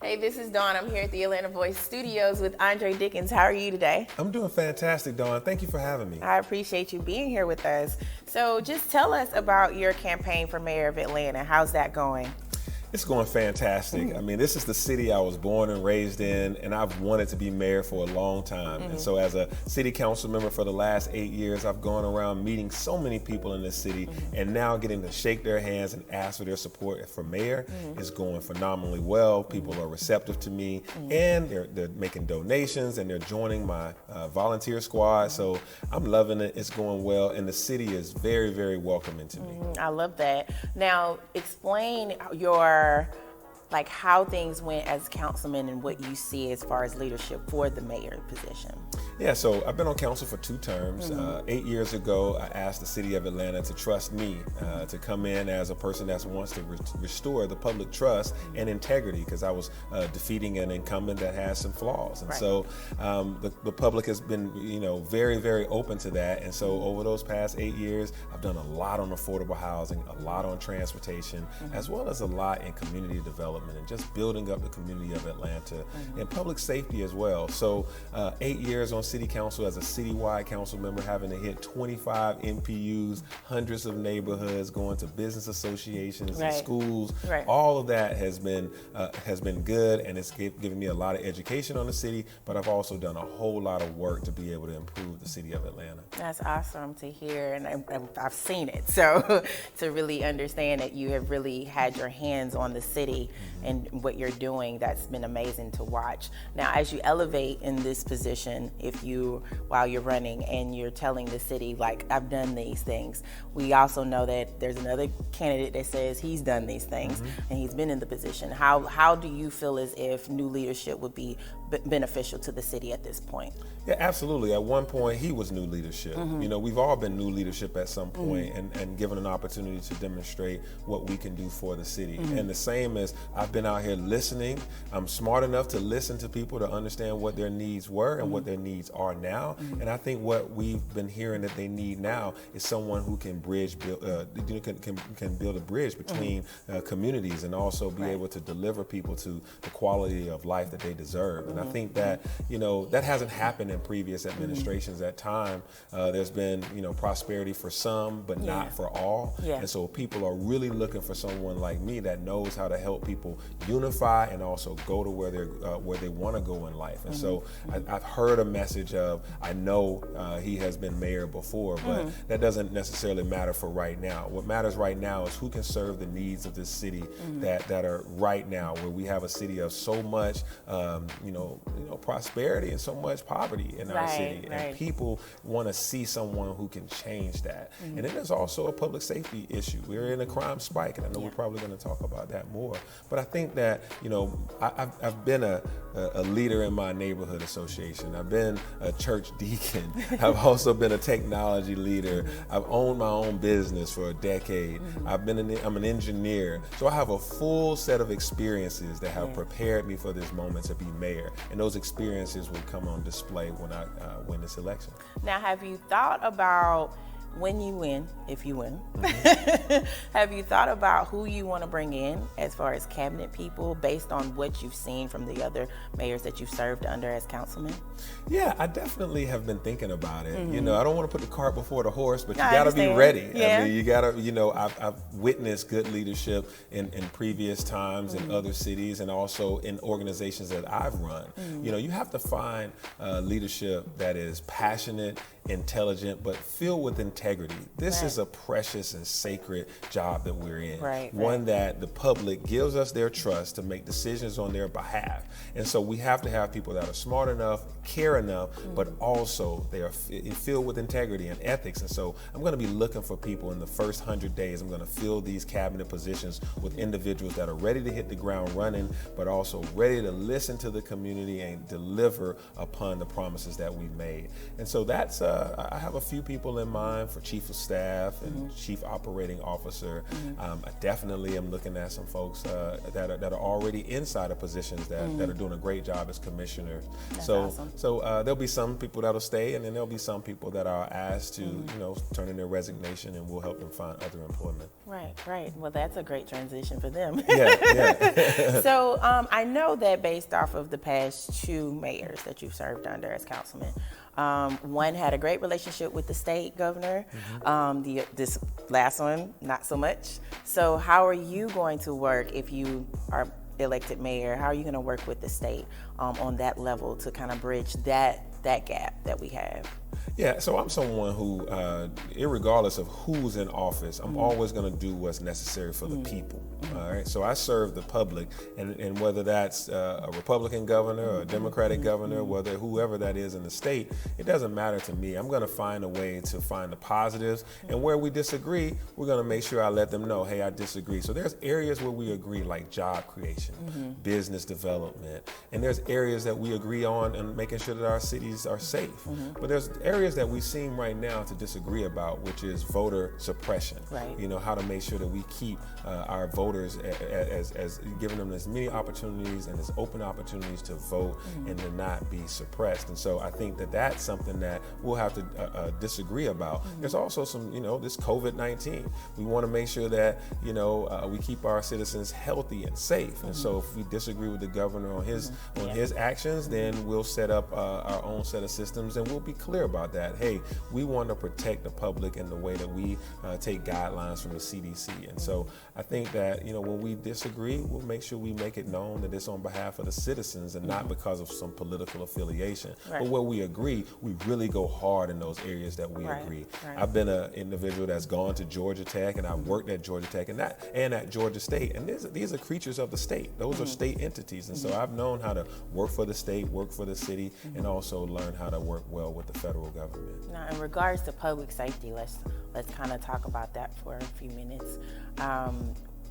Hey, this is Dawn. I'm here at the Atlanta Voice Studios with Andre Dickens. How are you today? I'm doing fantastic, Dawn. Thank you for having me. I appreciate you being here with us. So just tell us about your campaign for mayor of Atlanta. How's that going? It's going fantastic. I mean, this is the city I was born and raised in, and I've wanted to be mayor for a long time. And so as a city council member for the last 8 years, I've gone around meeting so many people in this city, and now getting to shake their hands and ask for their support for mayor is going phenomenally well. People are receptive to me, and they're making donations, and they're joining my volunteer squad. So I'm loving it. It's going well, and the city is very, very welcoming to me. I love that. Now, explain how things went as councilman and what you see as far as leadership for the mayor position. Yeah, so I've been on council for 2 terms. 8 years ago, I asked the city of Atlanta to trust me to come in as a person that wants to restore the public trust and integrity, because I was defeating an incumbent that has some flaws. And so the public has been, very, very open to that. And so over those past 8 years, I've done a lot on affordable housing, a lot on transportation, as well as a lot in community development and just building up the community of Atlanta and public safety as well. So 8 years on city council as a citywide council member, having to hit 25 MPUs, hundreds of neighborhoods, going to business associations and schools. All of that has been good, and it's given me a lot of education on the city, but I've also done a whole lot of work to be able to improve the city of Atlanta. That's awesome to hear, and I've seen it. So to really understand that you have really had your hands on the city and what you're doing, that's been amazing to watch. Now, as you elevate in this position, while you're running and you're telling the city, I've done these things, we also know that there's another candidate that says he's done these things and he's been in the position. How do you feel as if new leadership would be beneficial to the city at this point? Yeah, absolutely. At one point, he was new leadership. We've all been new leadership at some point and given an opportunity to demonstrate what we can do for the city. And the same as I've been out here listening. I'm smart enough to listen to people to understand what their needs were and what their needs are now. And I think what we've been hearing that they need now is someone who can can build a bridge between communities and also be able to deliver people to the quality of life that they deserve. And I think that, that hasn't happened in previous administrations. At time, there's been, prosperity for some, but not for all. And so people are really looking for someone like me that knows how to help people unify and also go to where they want to go in life. And so I've heard a message of, I know he has been mayor before, but that doesn't necessarily matter for right now. What matters right now is who can serve the needs of this city that are right now, where we have a city of so much, prosperity and so much poverty in our city. And people want to see someone who can change that. And then there's also a public safety issue. We're in a crime spike, and I know we're probably going to talk about that more. But I think that, I've been a leader in my neighborhood association. I've been a church deacon. I've also been a technology leader. I've owned my own business for a decade. I'm an engineer. So I have a full set of experiences that have prepared me for this moment to be mayor. And those experiences will come on display when I win this election. Now, have you thought about, when you win, if you win, have you thought about who you want to bring in as far as cabinet people based on what you've seen from the other mayors that you've served under as councilman? Yeah, I definitely have been thinking about it. I don't want to put the cart before the horse, but you got to be ready. I mean, you got to, I've witnessed good leadership in previous times in other cities and also in organizations that I've run. You have to find leadership that is passionate, intelligent, but filled with integrity. This is a precious and sacred job that we're in. One that the public gives us their trust to make decisions on their behalf. And so we have to have people that are smart enough, care enough, but also they are filled with integrity and ethics. And so I'm going to be looking for people in the first 100 days. I'm going to fill these cabinet positions with individuals that are ready to hit the ground running, but also ready to listen to the community and deliver upon the promises that we've made. And so that's, I have a few people in mind for chief of staff and chief operating officer. I definitely am looking at some folks that are already inside of positions that are doing a great job as commissioners. That's so awesome. so there'll be some people that'll stay, and then there'll be some people that are asked to turn in their resignation, and we'll help them find other employment. Right. Well, that's a great transition for them. Yeah. So I know that based off of the past 2 mayors that you've served under as councilman, one had a great relationship with the state governor. This last one, not so much. So how are you going to work if you are elected mayor? How are you going to work with the state on that level to kind of bridge that gap that we have? Yeah, so I'm someone who, irregardless of who's in office, I'm always going to do what's necessary for the people. All right, so I serve the public, and whether that's a Republican governor or a Democratic governor, whether whoever that is in the state, it doesn't matter to me. I'm going to find a way to find the positives, and where we disagree, we're going to make sure I let them know, hey, I disagree. So there's areas where we agree, like job creation, business development, and there's areas that we agree on and making sure that our cities are safe. But there's areas that we seem right now to disagree about, which is voter suppression. Right. You know, how to make sure that we keep our voters as giving them as many opportunities and as open opportunities to vote and to not be suppressed. And so I think that that's something that we'll have to disagree about. There's also some, this COVID-19. We want to make sure that, we keep our citizens healthy and safe. And so if we disagree with the governor on his actions, then we'll set up our own set of systems, and we'll be clear about that. Hey, we want to protect the public in the way that we take guidelines from the CDC. And so I think that, when we disagree, we'll make sure we make it known that it's on behalf of the citizens and not because of some political affiliation. Right. But where we agree, we really go hard in those areas that we agree. Right. I've been an individual that's gone to Georgia Tech, and I've worked at Georgia Tech and at Georgia State. And these are creatures of the state. Those are state entities. And so I've known how to work for the state, work for the city, and also learn how to work well with the federal government. Now, in regards to public safety, let's kind of talk about that for a few minutes.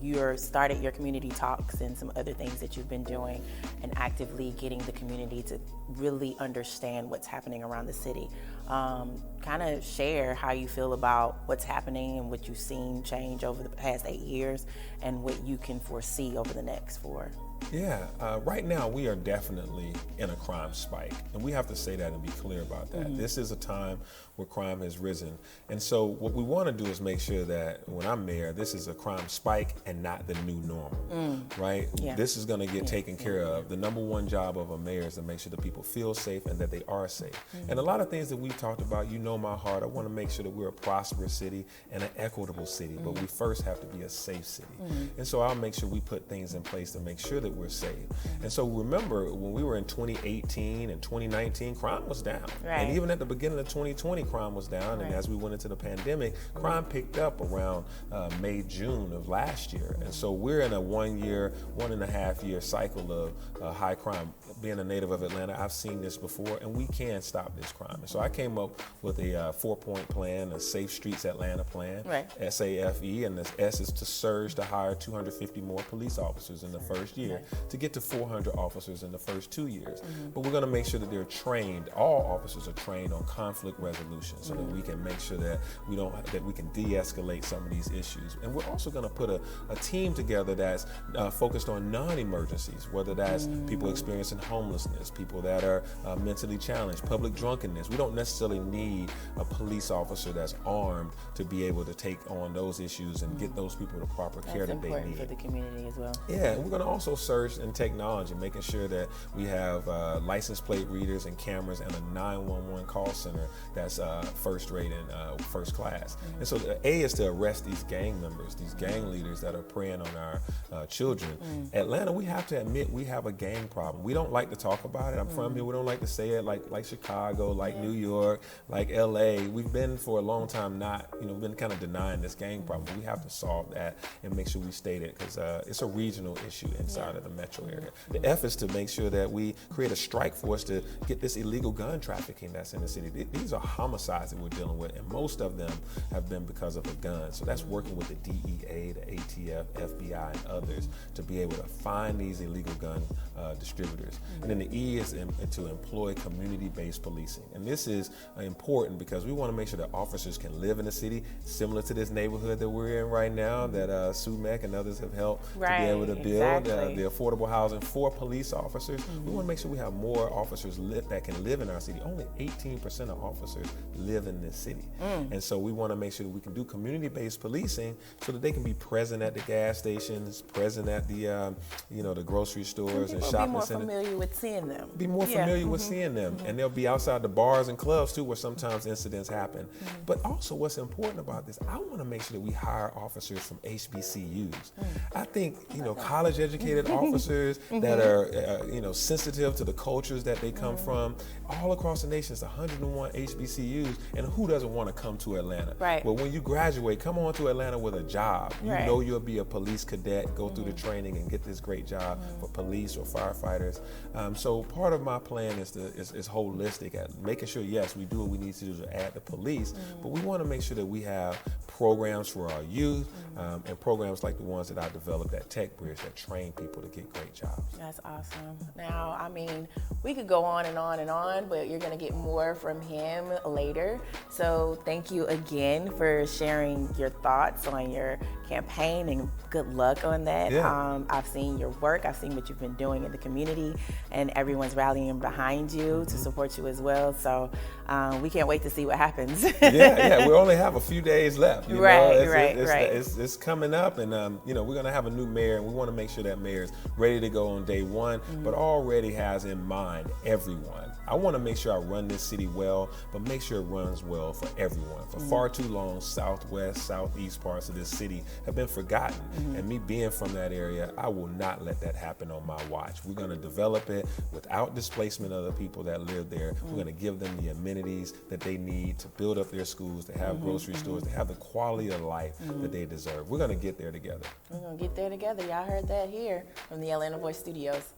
You started your community talks and some other things that you've been doing and actively getting the community to really understand what's happening around the city. Kind of share how you feel about what's happening and what you've seen change over the past 8 years and what you can foresee over the next 4. Yeah, right now we are definitely in a crime spike, and we have to say that and be clear about that. This is a time where crime has risen, and so what we want to do is make sure that when I'm mayor, this is a crime spike and not the new normal, right? Yeah. This is going to get taken care of. The number one job of a mayor is to make sure that people feel safe and that they are safe. And a lot of things that we've talked about, my heart, I want to make sure that we're a prosperous city and an equitable city, but we first have to be a safe city. And so I'll make sure we put things in place to make sure that we're safe. And so remember, when we were in 2018 and 2019, crime was down. Right. And even at the beginning of 2020, crime was down. Right. And as we went into the pandemic, crime picked up around May, June of last year. And so we're in a 1.5 year cycle of high crime. Being a native of Atlanta, I've seen this before, and we can stop this crime. And so I came up with a 4-point plan, a Safe Streets Atlanta plan, S.A.F.E, and the S is to surge to hire 250 more police officers in the first year, to get to 400 officers in the first 2 years. But we're going to make sure that they're trained. All officers are trained on conflict resolution, so that we can make sure that we can de-escalate some of these issues. And we're also going to put a team together that's focused on non-emergencies, whether that's people experiencing homelessness, people that are mentally challenged, public drunkenness. We don't necessarily need a police officer that's armed to be able to take on those issues and get those people the proper care that they need. That's important for the community as well. Yeah, and we're going to also surge in technology, making sure that we have license plate readers and cameras and a 911 call center that's first rate and first class. And so the A is to arrest these gang members, these gang leaders that are preying on our children. Atlanta, we have to admit we have a gang problem. We don't like to talk about it. I'm from here. We don't like to say it like Chicago, like New York, like LA. We've been for a long time we've been kind of denying this gang problem. But we have to solve that and make sure we state it, because it's a regional issue inside of the metro area. The F is to make sure that we create a strike force to get this illegal gun trafficking that's in the city. These are homicides that we're dealing with, and most of them have been because of a gun. So that's working with the DEA, the ATF, FBI, and others to be able to find these illegal gun distributors. And then the E is to employ community-based policing. And this is important because we want to make sure that officers can live in the city, similar to this neighborhood that we're in right now, that SUMEC and others have helped to be able to build the affordable housing for police officers. We want to make sure we have more officers that can live in our city. Only 18% of officers live in this city. And so we want to make sure that we can do community-based policing so that they can be present at the gas stations, present at the the grocery stores and shopping centers. Be more familiar with seeing them. Be more familiar with seeing them. And they'll be outside the bars and clubs too, where sometimes incidents happen. But also what's important about this, I want to make sure that we hire officers from HBCUs. I think, college educated officers that are, sensitive to the cultures that they come from. All across the nation, it's 101 HBCUs, and who doesn't want to come to Atlanta? Right. But when you graduate, come on to Atlanta with a job. You know you'll be a police cadet, go through the training and get this great job for police or firefighters. So part of my plan is holistic at making sure, yes, we do what we need to do to add the police, but we want to make sure that we have programs for our youth and programs like the ones that I developed at Tech Bridge that train people to get great jobs. That's awesome. Now, we could go on and on and on, but you're going to get more from him later. So thank you again for sharing your thoughts on your campaign, and good luck on that. Yeah. I've seen your work. I've seen what you've been doing in the community, and everyone's rallying behind you to support you as well. So we can't wait to see what happens. Yeah. We only have a few days left. Right. It's coming up, and we're going to have a new mayor, and we want to make sure that mayor is ready to go on day one, but already has in mind everyone. I want to make sure I run this city well, but make sure it runs well for everyone. For far too long, southwest, southeast parts of this city have been forgotten. And me being from that area, I will not let that happen on my watch. We're going to develop it without displacement of the people that live there. We're going to give them the amenities that they need to build up their schools, to have grocery stores, to have the quality of life that they deserve. We're going to get there together. We're going to get there together. Y'all heard that here from the Atlanta Voice Studios.